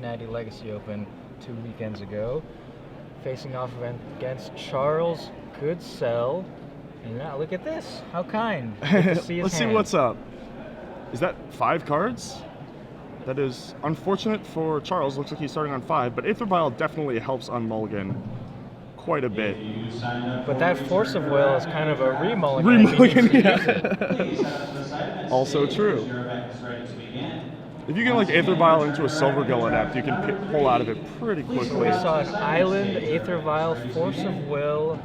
Cincinnati Legacy Open 2 weekends ago, facing off against Charles Goodsell. And now look at this. How kind. Good to see his Let's hand. see what's up. Is that 5 cards? That is unfortunate for Charles. Looks like he's starting on 5, but Aether Vial definitely helps on mulligan quite a bit. But that Force of Will is kind of a re-mulligan. Yeah. Also true. If you get like Aether Vial into a Silver Gull Adept, you can pull out of it pretty quickly. So we saw an Island, Aether Vial, Force of Will,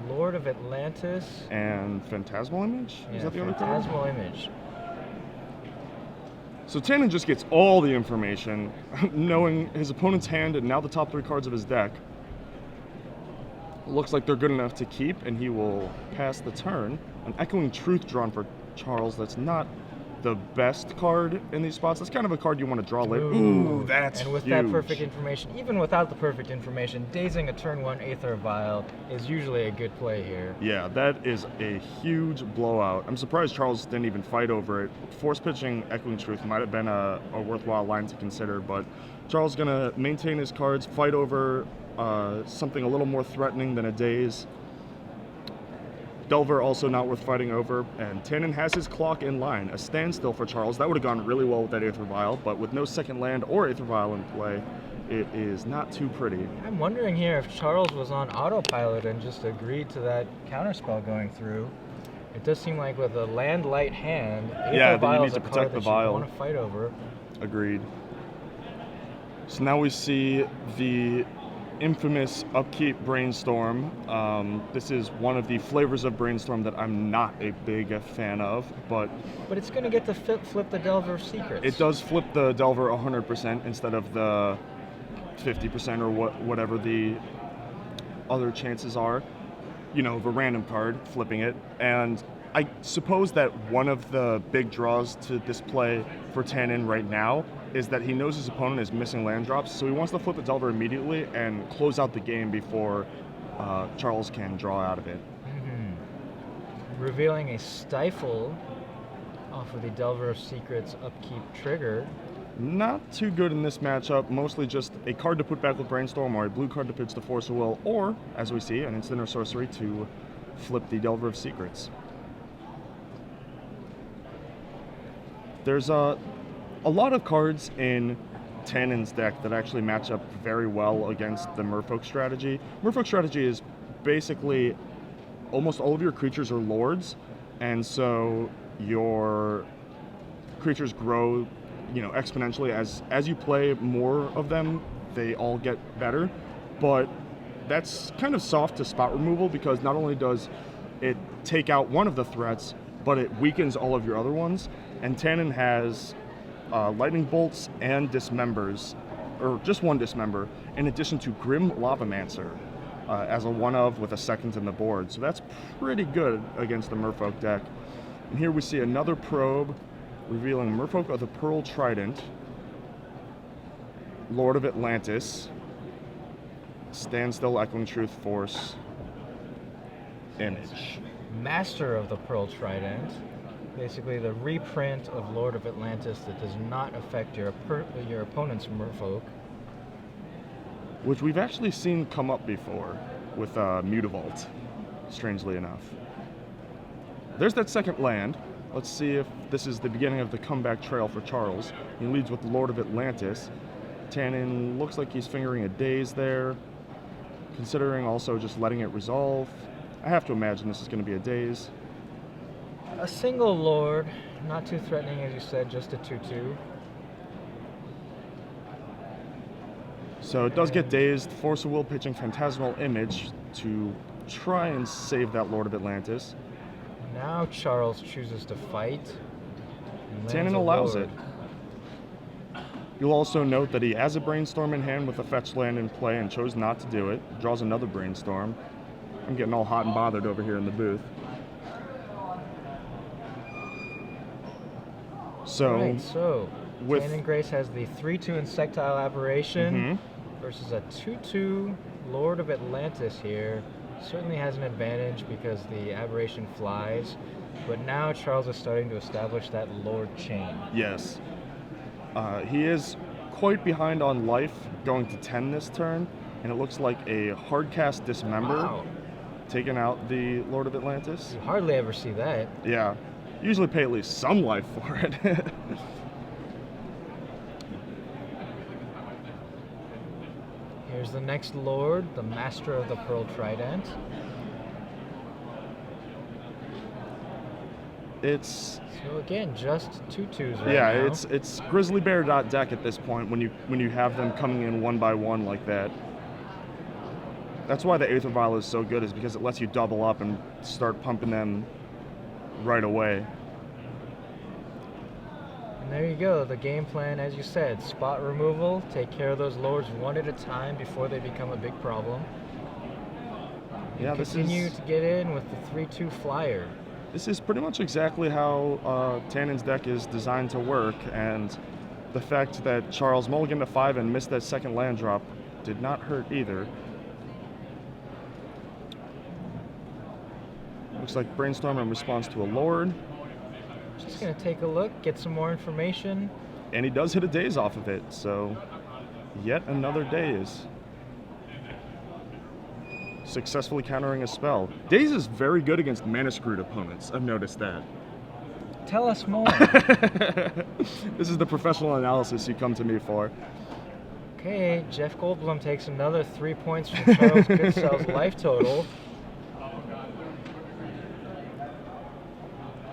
Lord of Atlantis, and Phantasmal Image? Is that the other card? Phantasmal Image. So Tannon just gets all the information, knowing his opponent's hand and now the top 3 cards of his deck. Looks like they're good enough to keep, and he will pass the turn. An Echoing Truth drawn for Charles. That's not the best card in these spots. That's kind of a card you want to draw later. Ooh, that's And with huge. that perfect information, even without the perfect information, dazing a turn 1 Aether Vial is usually a good play here. Yeah, that is a huge blowout. I'm surprised Charles didn't even fight over it. Force pitching Echoing Truth might have been a worthwhile line to consider, but Charles is going to maintain his cards, fight over something a little more threatening than a daze. Delver also not worth fighting over, and Tannon has his clock in line. A standstill for Charles. That would have gone really well with that Aether Vial, but with no second land or Aether Vial in play, it is not too pretty. I'm wondering here if Charles was on autopilot and just agreed to that counterspell going through. It does seem like with a land-light hand, Aether Vial is a card that you want to fight over. Agreed. So now we see the infamous Upkeep Brainstorm. This is one of the flavors of Brainstorm that I'm not a big fan of, but it's going to get to flip the Delver of Secrets. It does flip the Delver 100% instead of the 50% or whatever the other chances are. You know, of a random card flipping it. And I suppose that one of the big draws to this play for Tannon right now is that he knows his opponent is missing land drops, so he wants to flip the Delver immediately and close out the game before Charles can draw out of it. Revealing a Stifle off of the Delver of Secrets upkeep trigger. Not too good in this matchup, mostly just a card to put back with Brainstorm or a blue card to pitch the Force of Will, or, as we see, an instant or sorcery to flip the Delver of Secrets. There's a lot of cards in Tannon's deck that actually match up very well against the Merfolk strategy. Merfolk strategy is basically almost all of your creatures are lords, and so your creatures grow, you know, exponentially as you play more of them. They all get better, but that's kind of soft to spot removal because not only does it take out one of the threats, but it weakens all of your other ones. And Tannon has Lightning Bolts and Dismembers, or just one Dismember, in addition to Grim Lavamancer as a one-of with a second in the board. So that's pretty good against the Merfolk deck. And here we see another probe revealing Merfolk of the Pearl Trident, Lord of Atlantis, Standstill, Echoing Truth, Force, Image. Master of the Pearl Trident. Basically the reprint of Lord of Atlantis that does not affect your opponent's Merfolk. Which we've actually seen come up before with Mutavault, strangely enough. There's that second land. Let's see if this is the beginning of the comeback trail for Charles. He leads with Lord of Atlantis. Tannon looks like he's fingering a daze there, considering also just letting it resolve. I have to imagine this is going to be a daze. A single Lord, not too threatening as you said, just a 2/2. So it does get dazed. Force of Will pitching Phantasmal Image to try and save that Lord of Atlantis. Now Charles chooses to fight. Tannon allows it. You'll also note that he has a Brainstorm in hand with a fetch land in play and chose not to do it. Draws another Brainstorm. I'm getting all hot and bothered over here in the booth. So Tannon Grace has the 3/2 Insectile Aberration versus a 2/2 Lord of Atlantis here. Certainly has an advantage because the Aberration flies, but now Charles is starting to establish that Lord chain. Yes. He is quite behind on life, going to 10 this turn, and it looks like a hardcast dismember, Wow. taking out the Lord of Atlantis. You hardly ever see that. Yeah, usually pay at least some life for it. Here's the next Lord, the Master of the Pearl Trident. It's So again, just 2/2s right yeah, now. it's Grizzly Bear deck at this point when you have them coming in one by one like that. That's why the Aether Vial is so good, is because it lets you double up and start pumping them right away. And there you go, the game plan, as you said, spot removal, take care of those lords one at a time before they become a big problem. Yeah, Continue to get in with the 3/2 flyer. This is pretty much exactly how Tannon's deck is designed to work, and the fact that Charles mulliganed to 5 and missed that second land drop did not hurt either. Looks like Brainstorm in response to a Lord. Just gonna take a look, get some more information. And he does hit a Daze off of it, so yet another Daze. Successfully countering a spell. Daze is very good against mana-screwed opponents, I've noticed that. Tell us more. This is the professional analysis you come to me for. Okay, Jeff Goldblum takes another 3 points from Charles Goodsell's life total.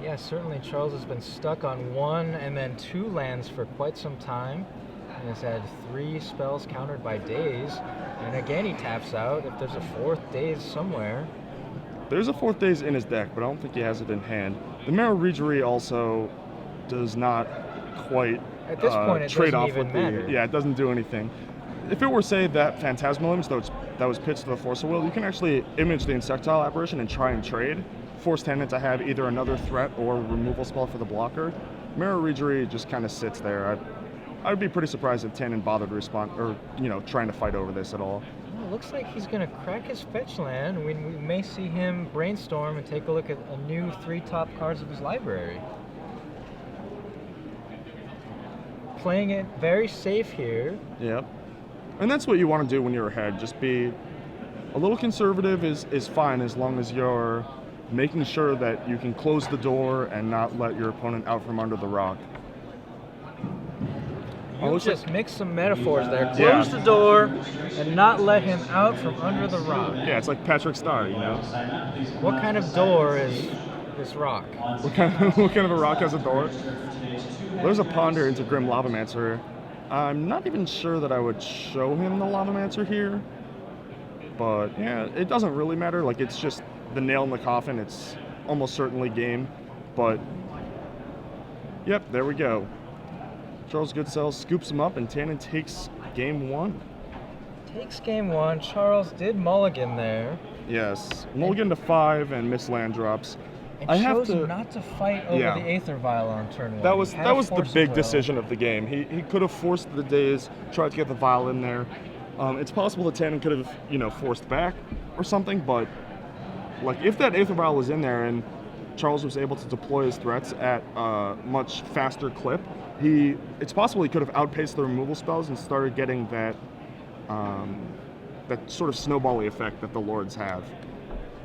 Yeah, certainly Charles has been stuck on 1 and then 2 lands for quite some time, and has had 3 spells countered by Daze. And again, he taps out if there's a 4th Daze somewhere. There's a 4th Daze in his deck, but I don't think he has it in hand. The Marrow Regery also does not quite At this point, it trade doesn't off even with matter. Yeah, it doesn't do anything. If it were, say, that Phantasmal Image that was pitched to the Force of Will, you can actually image the Insectile Apparition and try and trade. Force Tannon to have either another threat or removal spell for the blocker. Marrow Regery just kind of sits there. I would be pretty surprised if Tannon bothered to respond or, trying to fight over this at all. Well, it looks like he's going to crack his fetch land. We may see him brainstorm and take a look at a new 3 top cards of his library. Playing it very safe here. Yep. And that's what you want to do when you're ahead. Just be a little conservative is fine, as long as you're making sure that you can close the door and not let your opponent out from under the rock. You just mix some metaphors there. Close the door and not let him out from under the rock. Yeah, it's like Patrick Star, What kind of door is this rock? What kind of a rock has a door? There's a Ponder into Grim Lavamancer. I'm not even sure that I would show him the Lavamancer here. But yeah, it doesn't really matter. Like, it's just the nail in the coffin. It's almost certainly game. But yep, there we go. Charles Goodsell scoops him up, and Tannon takes game 1. Takes game 1. Charles did mulligan there. Yes, mulligan to 5 and miss land drops. And I chose have to not to fight over the Aether Vial on turn 1. That was the big decision of the game. He could have forced the Daze, tried to get the Vial in there. It's possible that Tannon could have forced back or something, but like, if that Aether Vial was in there and Charles was able to deploy his threats at a much faster clip, it's possible he could have outpaced the removal spells and started getting that sort of snowbally effect that the Lords have.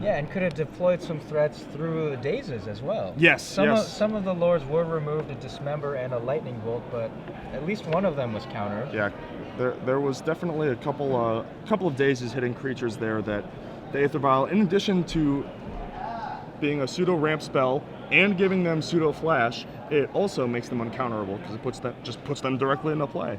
Yeah, and could have deployed some threats through the Dazes as well. Yes, Some of the Lords were removed, a Dismember and a Lightning Bolt, but at least one of them was countered. Yeah, there was definitely a couple of Dazes hitting creatures there that the Aether Vial, in addition to being a pseudo ramp spell and giving them pseudo flash, it also makes them uncounterable because it puts them directly into play.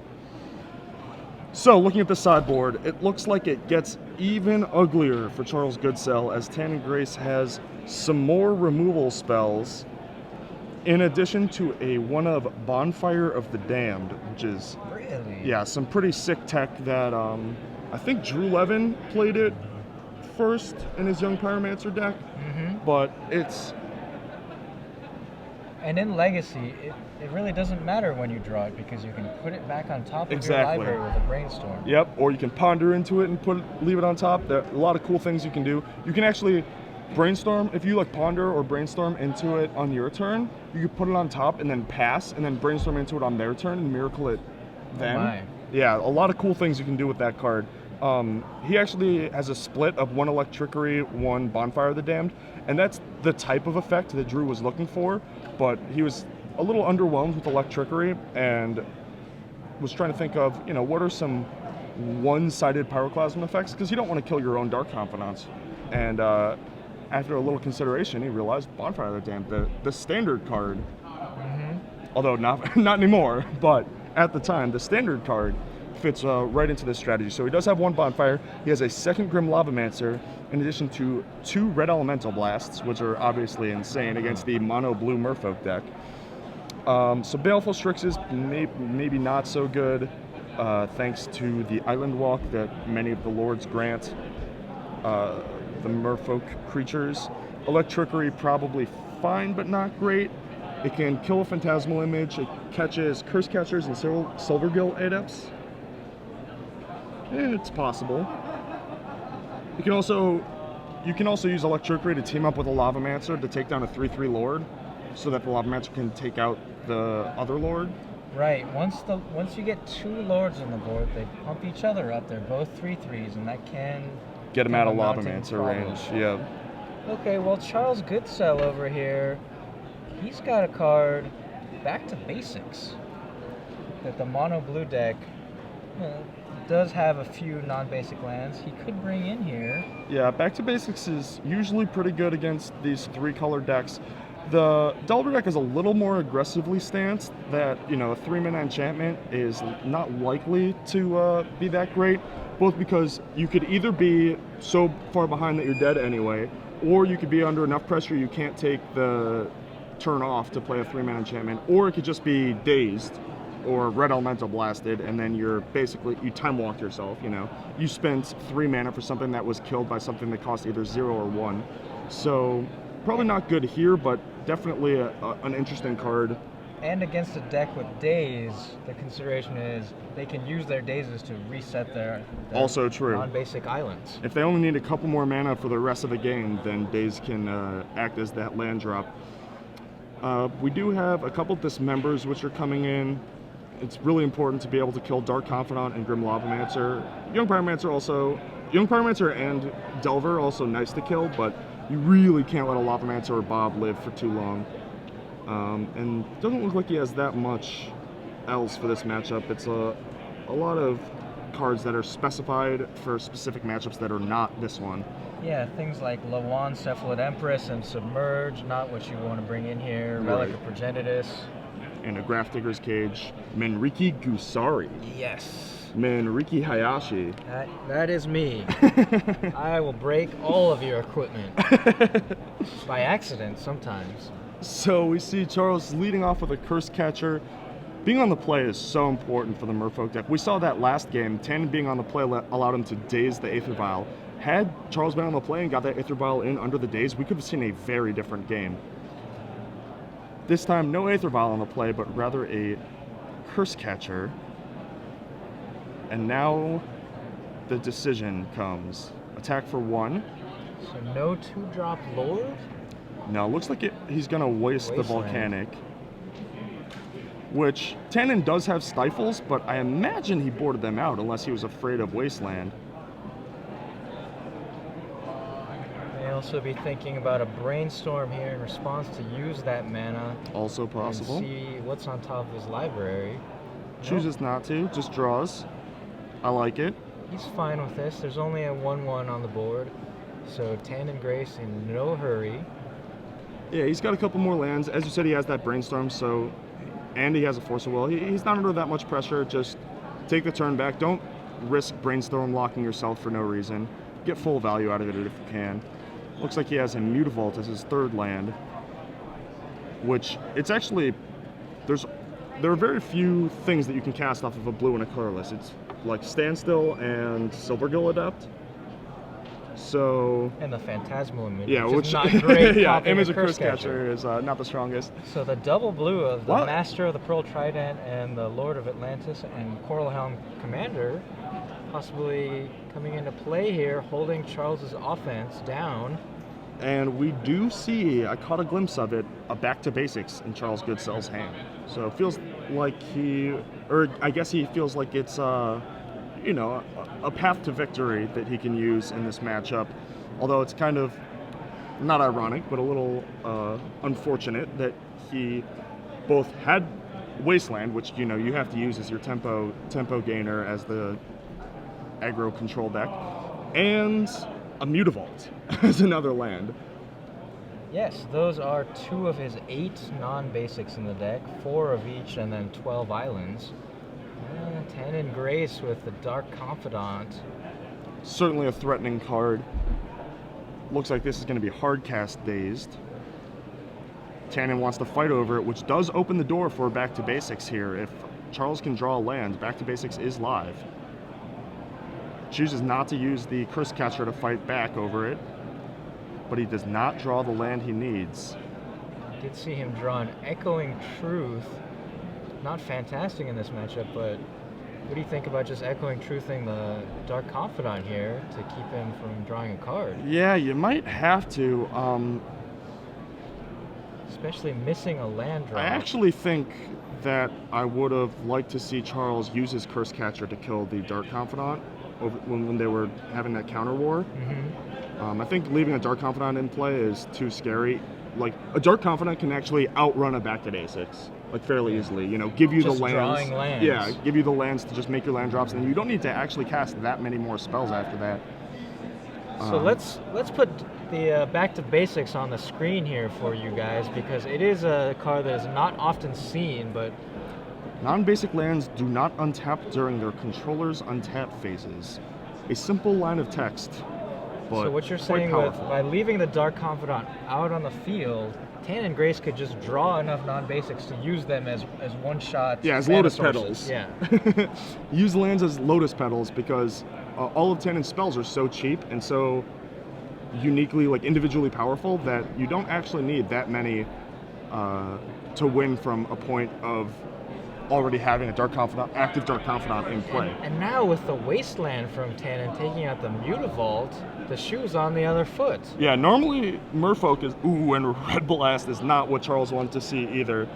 So, looking at the sideboard, it looks like it gets even uglier for Charles Goodsell, as Tannon Grace has some more removal spells, in addition to a one of Bonfire of the Damned, which is some pretty sick tech that I think Drew Levin played it first in his Young Pyromancer deck, but it's... And in Legacy, it really doesn't matter when you draw it, because you can put it back on top of your library with a Brainstorm. Yep, or you can ponder into it and leave it on top. There are a lot of cool things you can do. You can actually Brainstorm, if you ponder or Brainstorm into it on your turn, you can put it on top and then pass, and then Brainstorm into it on their turn and miracle it then. Oh my. Yeah, a lot of cool things you can do with that card. He actually has a split of 1 Electrickery, 1 Bonfire of the Damned, and that's the type of effect that Drew was looking for, but he was a little underwhelmed with Electrickery and was trying to think of, what are some one-sided Pyroclasm effects, because you don't want to kill your own Dark Confidants. And after a little consideration, he realized Bonfire of the Damned, the standard card, although not anymore, but at the time, the standard card fits right into this strategy. So he does have 1 Bonfire. He has a 2nd Grim Lavamancer, in addition to 2 Red Elemental Blasts, which are obviously insane against the mono blue Merfolk deck. So Baleful Strixes, maybe not so good, thanks to the Island Walk that many of the Lords grant the Merfolk creatures. Electrickery probably fine, but not great. It can kill a Phantasmal Image. It catches Curse Catchers and Silvergill Adepts. It's possible. You can also use Electrickery to team up with a Lavamancer to take down a 3/3 Lord, so that the Lavamancer can take out the other Lord. Right. Once you get 2 Lords on the board, they pump each other up. They're both 3/3s, and that can Get him out of mounting Lavamancer problem. range. Yeah. Okay, well, Charles Goodsell over here, he's got a card, Back to Basics, that the mono blue deck does have a few non-basic lands he could bring in here. Yeah, Back to Basics is usually pretty good against these 3-color decks. The Delver deck is a little more aggressively stanced, that, a 3-mana enchantment is not likely to be that great, both because you could either be so far behind that you're dead anyway, or you could be under enough pressure you can't take the turn off to play a 3-mana enchantment, or it could just be dazed or Red Elemental Blasted, and then you time walk yourself, You spent 3 mana for something that was killed by something that cost either 0 or 1. So probably not good here, but definitely an interesting card. And against a deck with Daze, the consideration is they can use their Dazes to reset their also true non-basic islands. If they only need a couple more mana for the rest of the game, then Daze can act as that land drop. We do have a couple Dismembers which are coming in. It's really important to be able to kill Dark Confidant and Grim Lavamancer. Young Pyromancer and Delver are also nice to kill, but you really can't let a Lavamancer or Bob live for too long. And it doesn't look like he has that much else for this matchup. It's a lot of cards that are specified for specific matchups that are not this one. Yeah, things like Lawan, Cephalid Empress, and Submerge, not what you want to bring in here. Relic of Progenitus. And a Grafdigger's Cage, Menriki Gusari. Yes. Menriki Hayashi. That is me. I will break all of your equipment. By accident, sometimes. So we see Charles leading off with a Curse Catcher. Being on the play is so important for the Merfolk deck. We saw that last game. Tannon being on the play allowed him to daze the Aether Vial. Had Charles been on the play and got that Aether Vial in under the daze, we could have seen a very different game. This time, no Aether Vial on the play, but rather a Curse Catcher. And now the decision comes. Attack for 1. So no 2-drop Lord? No, looks like he's going to waste the Wasteland. Volcanic. Which, Tannon does have Stifles, but I imagine he boarded them out unless he was afraid of Wasteland. May also be thinking about a Brainstorm here in response to use that mana. Also possible. And see what's on top of his library. Chooses not to, just draws. I like it. He's fine with this. There's only a 1/1 on the board. So Tannon Grace in no hurry. Yeah, he's got a couple more lands. As you said, he has that Brainstorm, and he has a Force of Will. He's not under that much pressure. Just take the turn back. Don't risk Brainstorm locking yourself for no reason. Get full value out of it if you can. Looks like he has a Mutavault as his 3rd land, which it's actually, there are very few things that you can cast off of a blue and a colorless. It's like Standstill and Silvergill Adept. So And the Phantasmal Image, yeah, which is not great. yeah, copying Image the of Curse Catcher is not the strongest. So the double blue of the What? Master of the Pearl Trident and the Lord of Atlantis and Coral Helm Commander possibly coming into play here, holding Charles's offense down. And we do see, I caught a glimpse of it, a Back to Basics in Charles Goodsell's hand. So it feels like I guess he feels like it's a path to victory that he can use in this matchup. Although it's kind of not ironic, but a little unfortunate that he both had Wasteland, which you have to use as your tempo gainer as the aggro control deck, and a Mutavault as another land. Yes, those are 2 of his 8 non-basics in the deck, 4 of each, and then 12 islands. Tannon Grace with the Dark Confidant. Certainly a threatening card. Looks like this is going to be hard cast dazed. Tannon wants to fight over it, which does open the door for back to basics here. If Charles can draw a land, back to basics is live. Chooses not to use the Curse Catcher to fight back over it, but he does not draw the land he needs. I did see him draw an Echoing Truth. Not fantastic in this matchup, but what do you think about just Echoing Truthing the Dark Confidant here to keep him from drawing a card? Yeah, you might have to. Especially missing a land draw. I actually think that I would have liked to see Charles use his Curse Catcher to kill the Dark Confidant when they were having that counter war. I think leaving a Dark Confidant in play is too scary. Like, a Dark Confidant can actually outrun a back to basics, like, fairly easily. Give you just the lands. Drawing lands. Yeah, give you the lands to just make your land drops, and you don't need to actually cast that many more spells after that. So let's put the back to basics on the screen here for you guys, because it is a card that is not often seen, but non-basic lands do not untap during their controller's untap phases. A simple line of text, but so what you're quite saying powerful. by leaving the Dark Confidant out on the field, Tannon Grace could just draw enough non-basics to use them as one-shot. Yeah, as mana Lotus sources. Petals. Yeah. Use lands as Lotus Petals because all of Tannon's spells are so cheap and so uniquely, like, individually powerful that you don't actually need that many to win from a point of already having a active Dark Confidant in play. And now with the Wasteland from Tannon taking out the Mutavault, the shoe's on the other foot. Yeah, normally Merfolk is and Red Blast is not what Charles wanted to see either.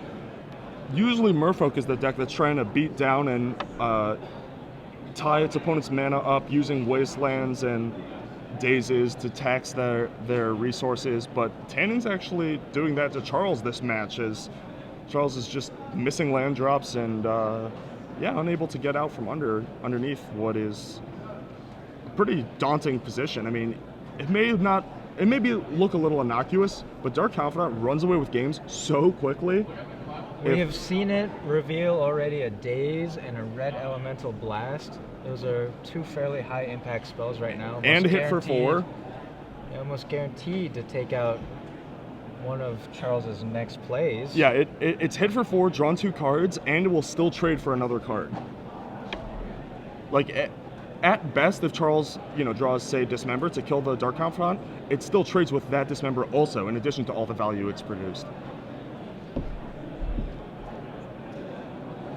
Usually Merfolk is the deck that's trying to beat down and tie its opponent's mana up using Wastelands and Dazes to tax their resources, but Tannon's actually doing that to Charles this match, as Charles is just missing land drops and unable to get out from underneath what is a pretty daunting position. I mean, it may look a little innocuous, but Dark Confidant runs away with games so quickly. We have seen it reveal already a Daze and a Red Elemental Blast. Those are 2 fairly high impact spells right now. And hit for 4. Almost guaranteed to take out one of Charles's next plays. Yeah, it's hit for 4, drawn 2 cards, and it will still trade for another card. Like, at best, if Charles, draws, say, Dismember to kill the Dark Confidant, it still trades with that Dismember also, in addition to all the value it's produced.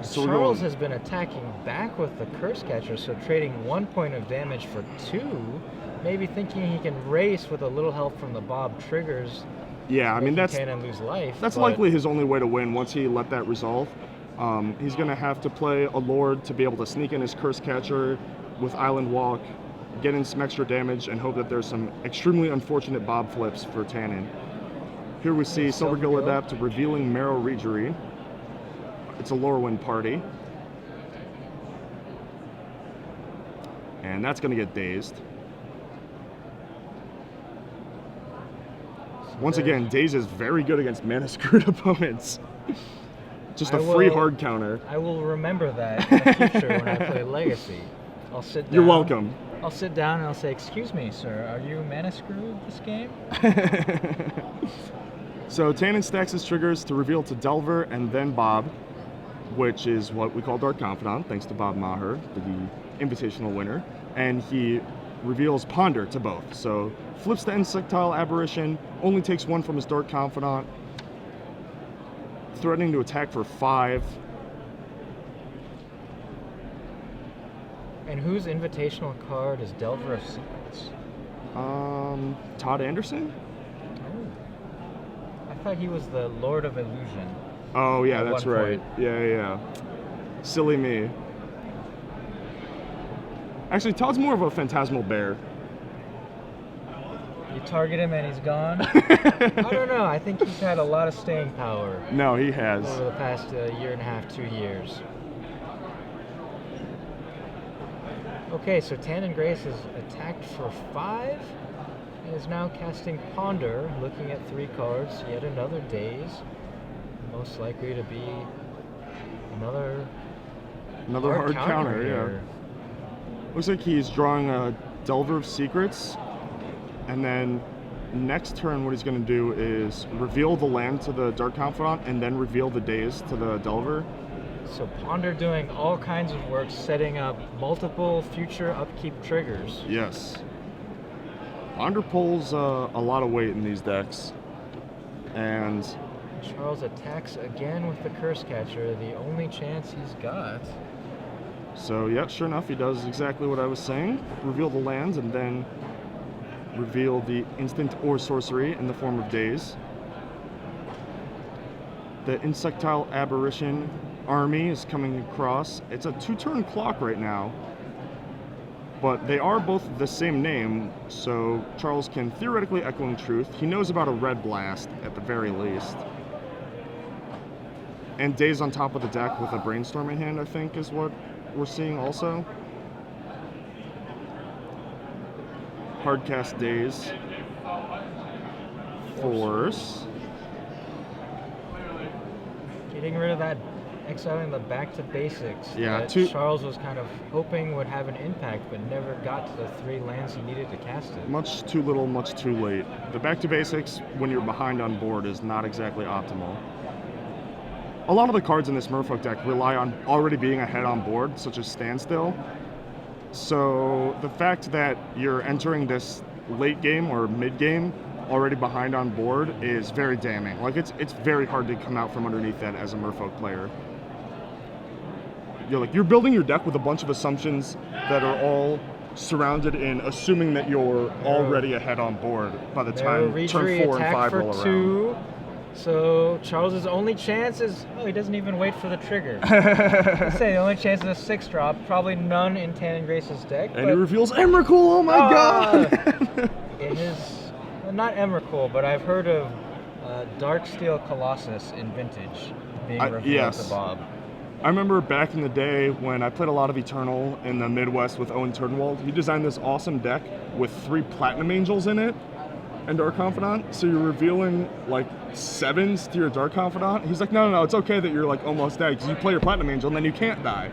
So Charles has been attacking back with the Curse Catcher, so trading 1 point of damage for 2, maybe thinking he can race with a little help from the Bob triggers. Yeah, I mean, Tannon lose life. That's likely his only way to win once he let that resolve. He's going to have to play a Lord to be able to sneak in his Curse Catcher with Island Walk, get in some extra damage, and hope that there's some extremely unfortunate Bob flips for Tannon. Here we see Silvergill Adept revealing Marrow Regery. It's a Lorwyn party. And that's going to get dazed. Once again, Daze is very good against mana-screwed opponents. Just a free hard counter. I will remember that in the future when I play Legacy. I'll sit down. You're welcome. I'll sit down and I'll say, "Excuse me, sir, are you mana-screwed this game?" So Tannon stacks his triggers to reveal to Delver and then Bob, which is what we call Dark Confidant, thanks to Bob Maher, the Invitational winner. And he reveals Ponder to both. So flips the Insectile Aberration, only takes 1 from his Dark Confidant, threatening to attack for 5. And whose invitational card is Delver of Secrets? Todd Anderson? Oh. I thought he was the Lord of Illusion. Oh yeah, At that's one right. point. Yeah. Silly me. Actually, Todd's more of a phantasmal bear. You target him and he's gone. I don't know. I think he's had a lot of staying power No, he has. over the past year and a half, 2 years. Okay, so Tannon Grace has attacked for 5 and is now casting Ponder, looking at 3 cards. Yet another Daze. Most likely to be another Hard counter, here. yeah. Looks like he's drawing a Delver of Secrets, and then next turn what he's going to do is reveal the land to the Dark Confidant and then reveal the Daze to the Delver. So Ponder doing all kinds of work, setting up multiple future upkeep triggers. Yes. Ponder pulls a lot of weight in these decks, and Charles attacks again with the Curse Catcher, the only chance he's got. so yeah, sure enough, he does exactly what I was saying. Reveal the lands and then reveal the instant or sorcery in the form of Daze. The Insectile Aberration army is coming across. It's a 2-turn clock right now, but they are both the same name, so Charles can theoretically Echoing Truth. He knows about a Red Blast at the very least. And Daze on top of the deck with a Brainstorm in hand, I think, is what we're seeing also. Hardcast Daze. Force. Getting rid of that, exiling the back to basics. Yeah, that Charles was kind of hoping would have an impact, but never got to the 3 lands he needed to cast it. Much too little, much too late. The back to basics when you're behind on board is not exactly optimal. A lot of the cards in this Merfolk deck rely on already being ahead on board, such as Standstill. So the fact that you're entering this late game or mid game already behind on board is very damning. Like it's very hard to come out from underneath that as a Merfolk player. You're building your deck with a bunch of assumptions that are all surrounded in assuming that you're already ahead on board by the time turn 4 and 5 roll around. 2. So Charles's only chance is, he doesn't even wait for the trigger. Let's say the only chance is a 6-drop, probably none in Tannon Grace's deck. And he reveals Emrakul, oh my god! It is, not Emrakul, but I've heard of Darksteel Colossus in Vintage being revealed to Bob. I remember back in the day when I played a lot of Eternal in the Midwest with Owen Turnwald. He designed this awesome deck with 3 Platinum Angels in it and Dark Confidant. So you're revealing like 7s to your Dark Confidant. He's like, no, it's okay that you're like almost dead because you play your Platinum Angel and then you can't die.